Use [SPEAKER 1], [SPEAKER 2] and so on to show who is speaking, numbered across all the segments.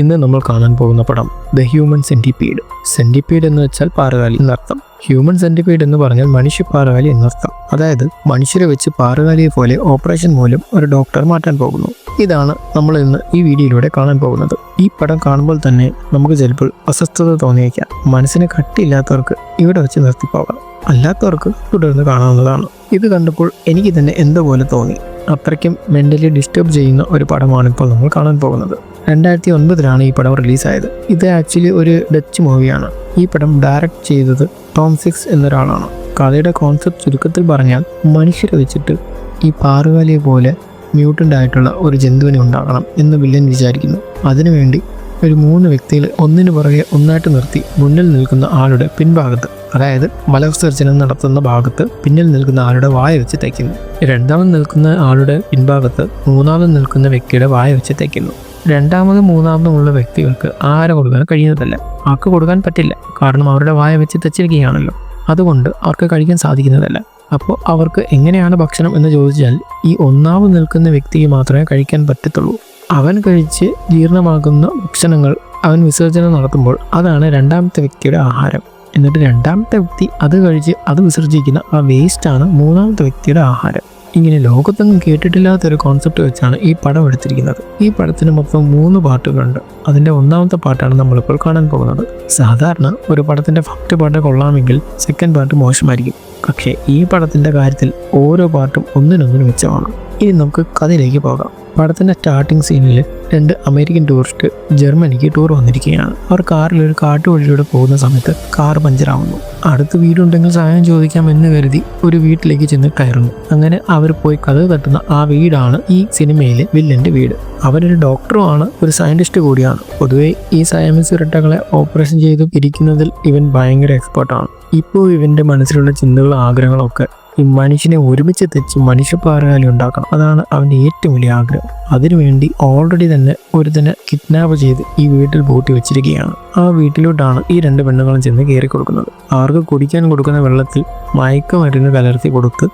[SPEAKER 1] ഇന്ന് നമ്മൾ കാണാൻ പോകുന്ന പടം ദ ഹ്യൂമൻ സെന്റിപീഡ്. സെന്റിപീഡ് എന്ന് വെച്ചാൽ പാറുകാലി എന്നർത്ഥം. ഹ്യൂമൻ സെന്റിപീഡ് എന്ന് പറഞ്ഞാൽ മനുഷ്യ പാറുകാലി എന്നർത്ഥം. അതായത് മനുഷ്യരെ വെച്ച് പാറുകാലിയെ പോലെ ഓപ്പറേഷൻ മൂലം ഒരു ഡോക്ടർ മാറ്റാൻ പോകുന്നു. ഇതാണ് നമ്മൾ ഇന്ന് ഈ വീഡിയോയിലൂടെ കാണാൻ പോകുന്നത്. ഈ പടം കാണുമ്പോൾ തന്നെ നമുക്ക് ചിലപ്പോൾ അസ്വസ്ഥത തോന്നിയേക്കാം. മനസ്സിന് കട്ടിയില്ലാത്തവർക്ക് ഇവിടെ വെച്ച് നിർത്തിപ്പോകാം, അല്ലാത്തവർക്ക് തുടർന്ന് കാണാവുന്നതാണ്. ഇത് കണ്ടപ്പോൾ എനിക്ക് തന്നെ എന്തോ പോലെ തോന്നി. അത്രയ്ക്കും മെന്റലി ഡിസ്റ്റർബ് ചെയ്യുന്ന ഒരു പടമാണ് ഇപ്പോൾ നമ്മൾ കാണാൻ പോകുന്നത്. 2009 ഈ പടം റിലീസായത്. ഇത് ആക്ച്വലി ഒരു ഡച്ച് മൂവിയാണ്. ഈ പടം ഡയറക്റ്റ് ചെയ്തത് ടോം സിക്സ് എന്നൊരാളാണ്. കഥയുടെ കോൺസെപ്റ്റ് ചുരുക്കത്തിൽ പറഞ്ഞാൽ മനുഷ്യരെ വെച്ചിട്ട് ഈ പാറുകാലിയെ പോലെ മ്യൂട്ടൻ്റ് ആയിട്ടുള്ള ഒരു ജന്തുവിനെ ഉണ്ടാക്കണം എന്ന് വില്ലൻ വിചാരിക്കുന്നു. അതിനുവേണ്ടി ഒരു 3 വ്യക്തികൾ ഒന്നിനു പുറകെ ഒന്നായിട്ട് നിർത്തി മുന്നിൽ നിൽക്കുന്ന ആളുടെ പിൻഭാഗത്ത്, അതായത് മലവിസർജനം നടത്തുന്ന ഭാഗത്ത് പിന്നിൽ നിൽക്കുന്ന ആളുടെ വായ വെച്ച് തയ്ക്കുന്നു. രണ്ടാമത് നിൽക്കുന്ന ആളുടെ പിൻഭാഗത്ത് മൂന്നാമത് നിൽക്കുന്ന വ്യക്തിയുടെ വായ വെച്ച് തയ്ക്കുന്നു. രണ്ടാമതും മൂന്നാമതുമുള്ള വ്യക്തികൾക്ക് ആഹാരം കൊടുക്കാൻ കഴിയുന്നതല്ല. ആർക്ക് കൊടുക്കാൻ പറ്റില്ല, കാരണം അവരുടെ വായ വെച്ച് തച്ചിരിക്കുകയാണല്ലോ. അതുകൊണ്ട് അവർക്ക് കഴിക്കാൻ സാധിക്കുന്നതല്ല. അപ്പോൾ അവർക്ക് എങ്ങനെയാണ് ഭക്ഷണം എന്ന് ചോദിച്ചാൽ ഈ ഒന്നാമത് നിൽക്കുന്ന വ്യക്തിക്ക് മാത്രമേ കഴിക്കാൻ പറ്റത്തുള്ളൂ. അവൻ കഴിച്ച് ജീർണമാകുന്ന ഭക്ഷണങ്ങൾ അവൻ വിസർജനം നടത്തുമ്പോൾ അതാണ് രണ്ടാമത്തെ വ്യക്തിയുടെ ആഹാരം. എന്നിട്ട് രണ്ടാമത്തെ വ്യക്തി അത് കഴിച്ച് അത് വിസർജിക്കുന്ന ആ വേസ്റ്റാണ് മൂന്നാമത്തെ വ്യക്തിയുടെ ആഹാരം. ഇങ്ങനെ ലോകത്തൊന്നും കേട്ടിട്ടില്ലാത്തൊരു കോൺസെപ്റ്റ് വെച്ചാണ് ഈ പടം എടുത്തിരിക്കുന്നത്. ഈ പടത്തിന് മൊത്തം 3 പാർട്ടുകളുണ്ട്. അതിൻ്റെ ഒന്നാമത്തെ പാർട്ടാണ് നമ്മളിപ്പോൾ കാണാൻ പോകുന്നത്. സാധാരണ ഒരു പടത്തിൻ്റെ ഫസ്റ്റ് പാർട്ട് കൊള്ളാമെങ്കിൽ സെക്കൻഡ് പാർട്ട് മോശമായിരിക്കും. പക്ഷേ ഈ പടത്തിൻ്റെ കാര്യത്തിൽ ഓരോ പാർട്ടും ഒന്നിനൊന്നിന് മെച്ചമാണ്. ഇനി നമുക്ക് കഥയിലേക്ക് പോകാം. പടത്തിൻ്റെ സ്റ്റാർട്ടിംഗ് സീനിൽ 2 അമേരിക്കൻ ടൂറിസ്റ്റ് ജർമ്മനിക്ക് ടൂർ വന്നിരിക്കുകയാണ്. അവർ കാറിൽ ഒരു കാട്ടുവഴിയിലൂടെ പോകുന്ന സമയത്ത് കാർ പഞ്ചറാവുന്നു. അടുത്ത് വീടുണ്ടെങ്കിൽ സഹായം ചോദിക്കാം എന്ന് കരുതി ഒരു വീട്ടിലേക്ക് ചെന്ന് കയറുന്നു. അങ്ങനെ അവർ പോയി കഥ തട്ടുന്ന ആ വീടാണ് ഈ സിനിമയിലെ വില്ലന്റെ വീട്. അവരൊരു ഡോക്ടറുമാണ്, ഒരു സയന്റിസ്റ്റ് കൂടിയാണ്. പൊതുവെ ഈ സയമൻസ് ഇരട്ടകളെ ഓപ്പറേഷൻ ചെയ്ത് ഇരിക്കുന്നതിൽ ഇവൻ ഭയങ്കര എക്സ്പേർട്ടാണ്. ഇപ്പോൾ ഇവന്റെ മനസ്സിലുള്ള ചിന്തകളും ആഗ്രഹങ്ങളൊക്കെ ഈ മനുഷ്യനെ ഒരുമിച്ച് തെച്ച് മനുഷ്യ പാറുകാലി ഉണ്ടാക്കണം. അതാണ് അവൻ്റെ ഏറ്റവും വലിയ ആഗ്രഹം. അതിനുവേണ്ടി ഓൾറെഡി തന്നെ ഒരുത്തനെ കിഡ്നാപ്പ് ചെയ്ത് ഈ വീട്ടിൽ പൂട്ടി വെച്ചിരിക്കുകയാണ്. ആ വീട്ടിലോട്ടാണ് ഈ 2 പെണ്ണുങ്ങളും ചെന്ന് കയറി കൊടുക്കുന്നത്. അവർക്ക് കുടിക്കാൻ കൊടുക്കുന്ന വെള്ളത്തിൽ മയക്കുമരുന്ന് കലർത്തി കൊടുത്ത്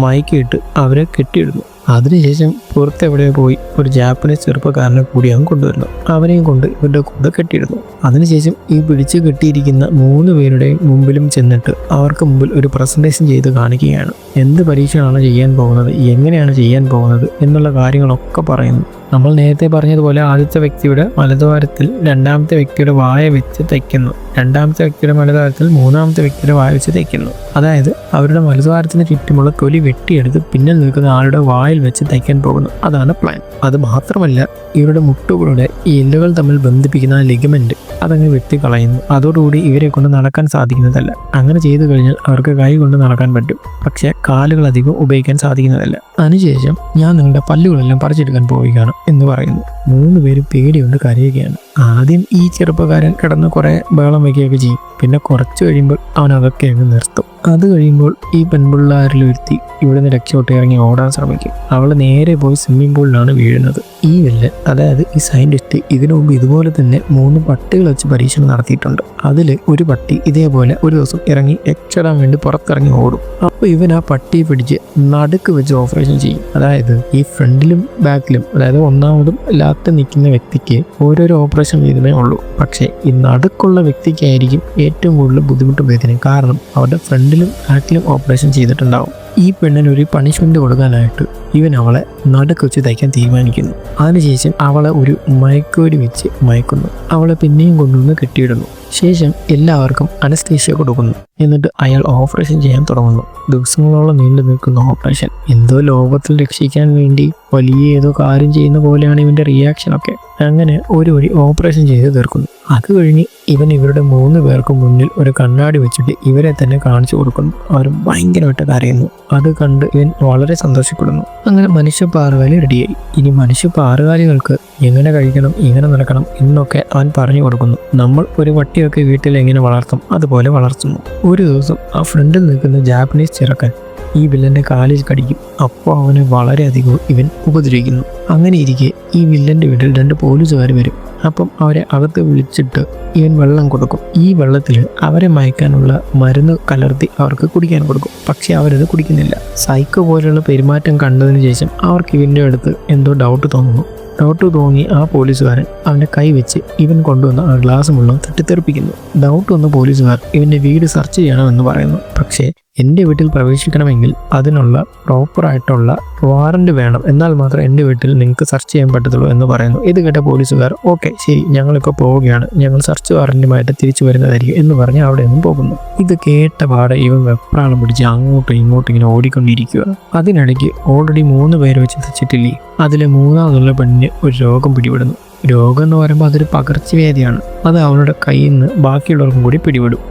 [SPEAKER 1] മയക്കിയിട്ട് അവരെ കെട്ടിയിടുന്നു. അതിനുശേഷം പുറത്തെവിടെയോ പോയി ഒരു ജാപ്പനീസ് ചെറുപ്പക്കാരനെ കൂടി അവൻ കൊണ്ടുവരുന്നു. അവനെയും കൊണ്ട് ഇവരുടെ കൂടെ കെട്ടിയിടുന്നു. അതിനുശേഷം ഈ പിടിച്ച് കെട്ടിയിരിക്കുന്ന 3 പേരുടെയും മുമ്പിലും ചെന്നിട്ട് അവർക്ക് മുമ്പിൽ ഒരു പ്രസന്റേഷൻ ചെയ്ത് കാണിക്കുകയാണ്. എന്ത് പരീക്ഷണമാണ് ചെയ്യാൻ പോകുന്നത്, എങ്ങനെയാണ് ചെയ്യാൻ പോകുന്നത് എന്നുള്ള കാര്യങ്ങളൊക്കെ പറയുന്നു. നമ്മൾ നേരത്തെ പറഞ്ഞതുപോലെ ആദ്യത്തെ വ്യക്തിയുടെ വലതുവാരത്തിൽ രണ്ടാമത്തെ വ്യക്തിയുടെ വായ വെച്ച് തയ്ക്കുന്നു. രണ്ടാമത്തെ വ്യക്തിയുടെ വലതുവാരത്തിൽ മൂന്നാമത്തെ വ്യക്തിയുടെ വായ വെച്ച് തയ്ക്കുന്നു. അതായത് അവരുടെ വലതുവാരത്തിന് ചുറ്റുമുള്ള തൊലി വെട്ടിയെടുത്ത് പിന്നിൽ നിൽക്കുന്ന ആളുടെ വായിൽ വെച്ച് തയ്ക്കാൻ പോകുന്നു. അതാണ് പ്ലാൻ. അത് മാത്രമല്ല, ഇവരുടെ മുട്ടുകളുടെ ഈ എല്ലുകൾ തമ്മിൽ ബന്ധിപ്പിക്കുന്ന ലിഗമെന്റ് അതങ്ങ് വെട്ടിക്കളയുന്നു. അതോടുകൂടി ഇവരെ കൊണ്ട് നടക്കാൻ സാധിക്കുന്നതല്ല. അങ്ങനെ ചെയ്തു കഴിഞ്ഞാൽ അവർക്ക് കൈ കൊണ്ട് നടക്കാൻ പറ്റും, പക്ഷേ കാലുകൾ അധികം ഉപയോഗിക്കാൻ സാധിക്കുന്നതല്ല. അതിനുശേഷം ഞാൻ നിങ്ങളുടെ പല്ലുകളെല്ലാം പറിച്ചെടുക്കാൻ പോവുകയാണ് എന്ന് പറയുന്നു. 3 പേരും പേടിയുണ്ട് കരയുകയാണ്. ആദ്യം ഈ ചെറുപ്പക്കാരൻ കിടന്ന് കുറെ ബഹളം വയ്ക്കുകയൊക്കെ ചെയ്യും. പിന്നെ കുറച്ച് കഴിയുമ്പോൾ അവൻ അതൊക്കെ അങ്ങ് നിർത്തും. അത് കഴിയുമ്പോൾ ഈ പെൺപിള്ളാരിൽ ഒരുത്തി ഇവിടുന്ന് രക്ഷപ്പെട്ട് ഇറങ്ങി ഓടാൻ ശ്രമിക്കും. അവൾ നേരെ പോയി സ്വിമ്മിംഗ് പൂളിലാണ് വീഴുന്നത്. ഈ വില്ലൻ, അതായത് ഈ സയന്റിസ്റ്റ്, ഇതിനു മുമ്പ് ഇതുപോലെ തന്നെ 3 പട്ടികൾ വെച്ച് പരീക്ഷണം നടത്തിയിട്ടുണ്ട്. അതിൽ ഒരു പട്ടി ഇതേപോലെ ഒരു ദിവസം ഇറങ്ങി രക്ഷപ്പെടാൻ വേണ്ടി പുറത്തിറങ്ങി ഓടും. അപ്പോൾ ഇവൻ ആ പട്ടിയെ പിടിച്ച് നടുക്ക് വെച്ച് ഓപ്പറേഷൻ ചെയ്യും. അതായത് ഈ ഫ്രണ്ടിലും ബാക്കിലും, അതായത് ഒന്നാമതും ലാസ്റ്റ് നിൽക്കുന്ന വ്യക്തിക്ക് ഓരോരോ ഓപ്പറേഷൻ ചെയ്തേ ഉള്ളൂ. പക്ഷേ ഈ നടുക്കുള്ള വ്യക്തിക്കായിരിക്കും ഏറ്റവും കൂടുതൽ ബുദ്ധിമുട്ടും വേദനയും. കാരണം അവരുടെ ഫ്രണ്ടിലും ബാക്കിലും ഓപ്പറേഷൻ ചെയ്തിട്ടുണ്ടാവും. ഈ പെണ്ണിന് ഒരു പണിഷ്മെന്റ് കൊടുക്കാനായിട്ട് ഇവൻ അവളെ നടുക്ക് വെച്ച് തയ്ക്കാൻ തീരുമാനിക്കുന്നു. അതിനുശേഷം അവളെ ഒരു മയക്കുവെടി വെച്ച് മയക്കുന്നു. അവളെ പിന്നെയും കൊണ്ടുവന്ന് കെട്ടിയിടുന്നു. ശേഷം എല്ലാവർക്കും അനസ്തേഷ്യ കൊടുക്കുന്നു. എന്നിട്ട് അയാൾ ഓപ്പറേഷൻ ചെയ്യാൻ തുടങ്ങുന്നു. ദിവസങ്ങളോളം നീണ്ടു നിൽക്കുന്ന ഓപ്പറേഷൻ. എന്തോ ലോകത്തിൽ രക്ഷിക്കാൻ വേണ്ടി വലിയ ഏതോ കാര്യം ചെയ്യുന്ന പോലെയാണ് ഇവന്റെ റിയാക്ഷനൊക്കെ. അങ്ങനെ ഒരു വഴി ഓപ്പറേഷൻ ചെയ്ത് തീർക്കുന്നു. അത് കഴിഞ്ഞ് ഇവൻ ഇവരുടെ 3 പേർക്ക് മുന്നിൽ ഒരു കണ്ണാടി വെച്ചിട്ട് ഇവരെ തന്നെ കാണിച്ചു കൊടുക്കുന്നു. അവർ ഭയങ്കരമായിട്ട് കരയുന്നു. അത് കണ്ട് ഇവൻ വളരെ സന്തോഷപ്പെടുന്നു. അങ്ങനെ മനുഷ്യ പാറുകാലി റെഡിയായി. ഇനി മനുഷ്യ പാറുകാലികൾക്ക് എങ്ങനെ കഴിക്കണം, എങ്ങനെ നടക്കണം എന്നൊക്കെ അവൻ പറഞ്ഞു കൊടുക്കുന്നു. നമ്മൾ ഒരു പട്ടിയൊക്കെ വീട്ടിൽ എങ്ങനെ വളർത്തും അതുപോലെ വളർത്തുന്നു. ഒരു ദിവസം ആ ഫ്രണ്ടിൽ നിൽക്കുന്ന ജാപ്പനീസ് ചെറുക്കൻ ഈ വില്ലന്റെ കാലിൽ കടിക്കും. അപ്പോൾ അവനെ വളരെയധികം ഇവൻ ഉപദ്രവിക്കുന്നു. അങ്ങനെ ഇരിക്കെ ഈ വില്ലന്റെ വീട്ടിൽ 2 പോലീസുകാർ വരും. അപ്പം അവരെ അകത്ത് വിളിച്ചിട്ട് ഇവൻ വെള്ളം കൊടുക്കും. ഈ വെള്ളത്തിൽ അവരെ മയക്കാനുള്ള മരുന്ന് കലർത്തി അവർക്ക് കുടിക്കാൻ കൊടുക്കും. പക്ഷെ അവരത് കുടിക്കുന്നില്ല. സൈക്കോ പോലെയുള്ള പെരുമാറ്റം കണ്ടതിന് ശേഷം അവർക്ക് ഇവൻ്റെ അടുത്ത് എന്തോ ഡൗട്ട് തോന്നുന്നു. ഡൗട്ട് തോന്നി ആ പോലീസുകാരൻ അവൻ്റെ കൈ വെച്ച് ഇവൻ കൊണ്ടുവന്ന ആ ഗ്ലാസ് മുഴുവൻ തട്ടിത്തെറിപ്പിക്കുന്നു. ഡൗട്ട് വന്ന പോലീസുകാർ ഇവൻ്റെ വീട് സെർച്ച് ചെയ്യണമെന്ന് പറയുന്നു. പക്ഷേ എൻ്റെ വീട്ടിൽ പ്രവേശിക്കണമെങ്കിൽ അതിനുള്ള പ്രോപ്പറായിട്ടുള്ള വാറന്റ് വേണം, എന്നാൽ മാത്രമേ എൻ്റെ വീട്ടിൽ നിങ്ങൾക്ക് സെർച്ച് ചെയ്യാൻ പറ്റത്തുള്ളൂ എന്ന് പറയുന്നു. ഇത് കേട്ട പോലീസുകാർ ഓക്കെ ശരി, ഞങ്ങളിപ്പോൾ പോവുകയാണ്, ഞങ്ങൾ സെർച്ച് വാറന്റുമായിട്ട് തിരിച്ചു വരുന്നതായിരിക്കും എന്ന് പറഞ്ഞ് അവിടെ നിന്നും പോകുന്നു. ഇത് കേട്ട പാടെ ഇവൻ വെപ്രാളം പിടിച്ച് അങ്ങോട്ടും ഇങ്ങോട്ടും ഇങ്ങനെ ഓടിക്കൊണ്ടിരിക്കുക. അതിനിടയ്ക്ക് ഓൾറെഡി 3 പേര് വെച്ച് തച്ചിട്ടില്ലേ, അതിലെ 3ാമതുള്ള പെണ്ണിന് ഒരു രോഗം പിടിപെടുന്നു. രോഗം എന്ന് പറയുമ്പോൾ അതൊരു പകർച്ചവ്യാധിയാണ്. അത് അവളുടെ കയ്യിൽ നിന്ന് ബാക്കിയുള്ളവർക്കും കൂടി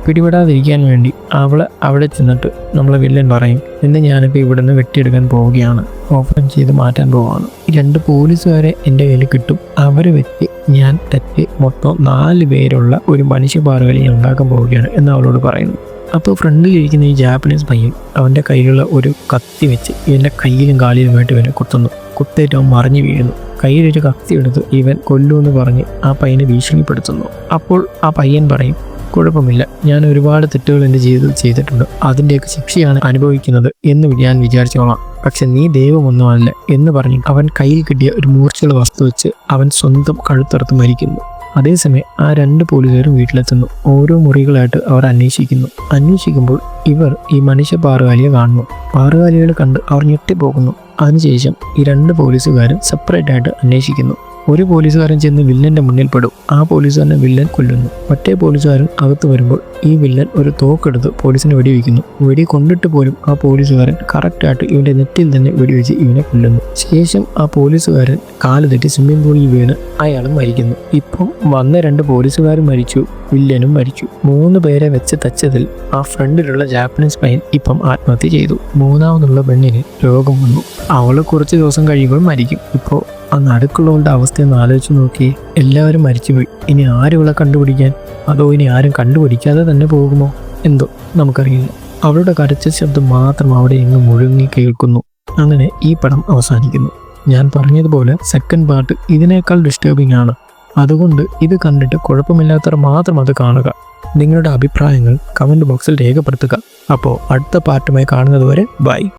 [SPEAKER 1] പിടിപെടാതിരിക്കാൻ വേണ്ടി അവിടെ ചെന്നിട്ട് നമ്മളെ വില്ലൻ പറയും, എന്നെ ഞാനിപ്പോൾ ഇവിടെ നിന്ന് വെട്ടിയെടുക്കാൻ പോവുകയാണ്, ഓപ്പൺ ചെയ്ത് മാറ്റാൻ പോവുകയാണ്. 2 പോലീസുകാരെ എൻ്റെ കയ്യിൽ കിട്ടും, അവരെ വെച്ച് ഞാൻ മൊത്തം 4 പേരുള്ള ഒരു മനുഷ്യപാറകളി ഞാൻ ഉണ്ടാക്കാൻ പോവുകയാണ് എന്ന് അവളോട് പറയുന്നു. അപ്പോൾ ഫ്രണ്ടിലിരിക്കുന്ന ഈ ജാപ്പനീസ് പയ്യൻ അവൻ്റെ കയ്യിലുള്ള ഒരു കത്തി വെച്ച് ഇവൻ്റെ കയ്യിലും കാലിലുമായിട്ട് ഇവനെ കുത്തുന്നു. കുത്തേറ്റ് അവൻ മറിഞ്ഞു വീഴുന്നു. കയ്യിലൊരു കത്തി എടുത്ത് ഇവൻ കൊല്ലുമെന്ന് പറഞ്ഞ് ആ പയ്യനെ ഭീഷണിപ്പെടുത്തുന്നു. അപ്പോൾ ആ പയ്യൻ പറയും, കുഴപ്പമില്ല, ഞാൻ ഒരുപാട് തെറ്റുകൾ എൻ്റെ ജീവിതത്തിൽ ചെയ്തിട്ടുണ്ട്, അതിൻ്റെയൊക്കെ ശിക്ഷയാണ് അനുഭവിക്കുന്നത് എന്ന് ഞാൻ വിചാരിച്ചോളാം, പക്ഷെ നീ ദൈവമൊന്നുമല്ല എന്ന് പറഞ്ഞ് അവൻ കയ്യിൽ കിട്ടിയ ഒരു മൂർച്ചയുള്ള വസ്തു വെച്ച് അവൻ സ്വന്തം കഴുത്തറുത്ത് മരിക്കുന്നു. അതേസമയം ആ 2 പോലീസുകാരും വീട്ടിലെത്തുന്നു. ഓരോ മുറികളായിട്ട് അവർ അന്വേഷിക്കുമ്പോൾ ഇവർ ഈ മനുഷ്യ പാറുകാലിയെ കാണുന്നു. പാറുകാലികളെ കണ്ട് അവർ ഞെട്ടിപ്പോകുന്നു. അതിനുശേഷം ഈ 2 പോലീസുകാരും സെപ്പറേറ്റ് ആയിട്ട് അന്വേഷിക്കുന്നു. ഒരു പോലീസുകാരൻ ചെന്ന് വില്ലൻ്റെ മുന്നിൽ പെടും. ആ പോലീസുകാരനെ വില്ലൻ കൊല്ലുന്നു. മറ്റേ പോലീസുകാരൻ അകത്ത് വരുമ്പോൾ ഈ വില്ലൻ ഒരു തോക്കെടുത്ത് പോലീസിനെ വെടിവെക്കുന്നു. വെടി കൊണ്ടിട്ട് പോലും ആ പോലീസുകാരൻ കറക്റ്റായിട്ട് ഇവൻ്റെ നെറ്റിൽ തന്നെ വെടിവെച്ച് ഇവനെ കൊല്ലുന്നു. ശേഷം ആ പോലീസുകാരൻ കാല് തെറ്റി സ്വിമ്മിംഗ് പൂളിൽ വീണ് അയാളും മരിക്കുന്നു. ഇപ്പം വന്ന 2 പോലീസുകാരും മരിച്ചു, വില്ലനും മരിച്ചു. 3 പേരെ വെച്ച് തച്ചതിൽ ആ ഫ്രണ്ടിലുള്ള ജാപ്പനീസ് പയ്യൻ ഇപ്പം ആത്മഹത്യ ചെയ്തു. 3ാമതുള്ള പെണ്ണിന് രോഗം വന്നു. അവള് കുറച്ച് ദിവസം കഴിയുമ്പോൾ മരിക്കും. ഇപ്പോൾ ആ നടുക്കുള്ളവളുടെ അവസ്ഥയൊന്ന് ആലോചിച്ച് നോക്കിയേ, എല്ലാവരും മരിച്ചുപോയി. ഇനി ആരും ഇവളെ കണ്ടുപിടിക്കാൻ? അതോ ഇനി ആരും കണ്ടുപിടിക്കാതെ തന്നെ പോകുമോ? എന്തോ നമുക്കറിയില്ല. അവളുടെ കരച്ചിൽ ശബ്ദം മാത്രം അവിടെ എങ്ങ് മുഴുങ്ങി കേൾക്കുന്നു. അങ്ങനെ ഈ പടം അവസാനിക്കുന്നു. ഞാൻ പറഞ്ഞതുപോലെ സെക്കൻഡ് പാർട്ട് ഇതിനേക്കാൾ ഡിസ്റ്റർബിംഗ് ആണ്. അതുകൊണ്ട് ഇത് കണ്ടിട്ട് കുഴപ്പമില്ലാത്തവർ മാത്രം അത് കാണുക. നിങ്ങളുടെ അഭിപ്രായങ്ങൾ കമൻറ്റ് ബോക്സിൽ രേഖപ്പെടുത്തുക. അപ്പോൾ അടുത്ത പാർട്ടുമായി കാണുന്നത് വരെ ബൈ.